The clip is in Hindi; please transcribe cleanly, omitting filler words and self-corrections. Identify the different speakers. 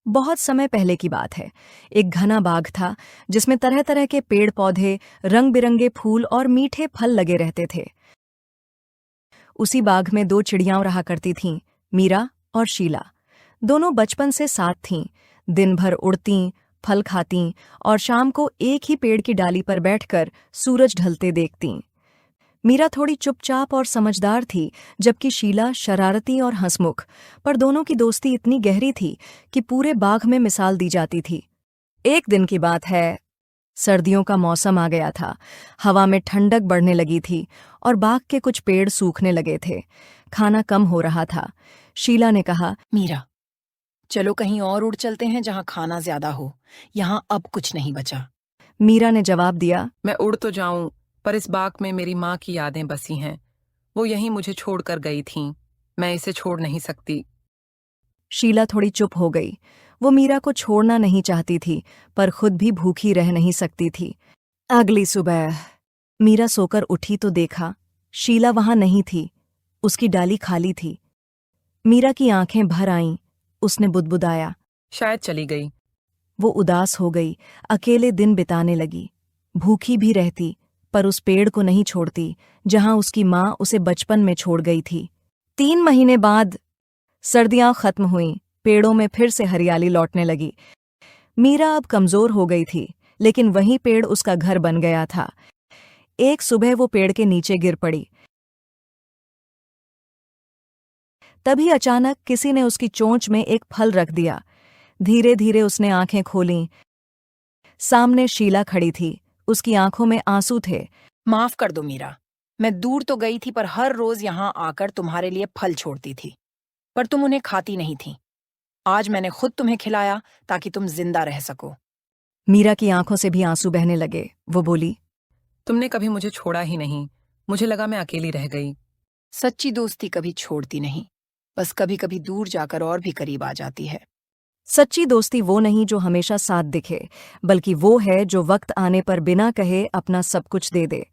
Speaker 1: बहुत समय पहले की बात है। एक घना बाग था जिसमें तरह तरह के पेड़ पौधे, रंग बिरंगे फूल और मीठे फल लगे रहते थे। उसी बाग में दो चिड़ियां रहा करती थीं, मीरा और शीला। दोनों बचपन से साथ थीं। दिन भर उड़तीं, फल खातीं और शाम को एक ही पेड़ की डाली पर बैठकर सूरज ढलते देखतीं। मीरा थोड़ी चुपचाप और समझदार थी, जबकि शीला शरारती और हंसमुख। पर दोनों की दोस्ती इतनी गहरी थी कि पूरे बाग में मिसाल दी जाती थी। एक दिन की बात है, सर्दियों का मौसम आ गया था। हवा में ठंडक बढ़ने लगी थी और बाग के कुछ पेड़ सूखने लगे थे। खाना कम हो रहा था। शीला ने कहा,
Speaker 2: मीरा, चलो कहीं और उड़ चलते हैं जहाँ खाना ज्यादा हो। यहाँ अब कुछ नहीं बचा।
Speaker 1: मीरा ने जवाब दिया,
Speaker 3: मैं उड़ तो जाऊं, पर इस बाग में मेरी माँ की यादें बसी हैं। वो यहीं मुझे छोड़कर गई थीं। मैं इसे छोड़ नहीं सकती।
Speaker 1: शीला थोड़ी चुप हो गई। वो मीरा को छोड़ना नहीं चाहती थी, पर खुद भी भूखी रह नहीं सकती थी। अगली सुबह मीरा सोकर उठी तो देखा, शीला वहां नहीं थी। उसकी डाली खाली थी। मीरा की आंखें भर आईं। उसने बुदबुदाया।
Speaker 3: शायद चली गई।
Speaker 1: वो उदास हो गई, अकेले दिन बिताने लगी। भूखी भी रहती, पर उस पेड़ को नहीं छोड़ती जहां उसकी माँ उसे बचपन में छोड़ गई थी। 3 महीने बाद सर्दियां खत्म हुईं, पेड़ों में फिर से हरियाली लौटने लगी। मीरा अब कमजोर हो गई थी, लेकिन वही पेड़ उसका घर बन गया था। एक सुबह वो पेड़ के नीचे गिर पड़ी। तभी अचानक किसी ने उसकी चोंच में एक फल रख दिया। धीरे धीरे उसने आंखें खोलीं। सामने शीला खड़ी थी। उसकी आंखों में आंसू थे।
Speaker 2: माफ कर दो मीरा, मैं दूर तो गई थी पर हर रोज यहाँ आकर तुम्हारे लिए फल छोड़ती थी, पर तुम उन्हें खाती नहीं थी। आज मैंने खुद तुम्हें खिलाया ताकि तुम जिंदा रह सको।
Speaker 1: मीरा की आंखों से भी आंसू बहने लगे। वो बोली,
Speaker 3: तुमने कभी मुझे छोड़ा ही नहीं। मुझे लगा मैं अकेली रह गई।
Speaker 2: सच्ची दोस्ती कभी छोड़ती नहीं, बस कभी कभी दूर जाकर और भी करीब आ जाती है।
Speaker 1: सच्ची दोस्ती वो नहीं जो हमेशा साथ दिखे, बल्कि वो है जो वक्त आने पर बिना कहे अपना सब कुछ दे दे।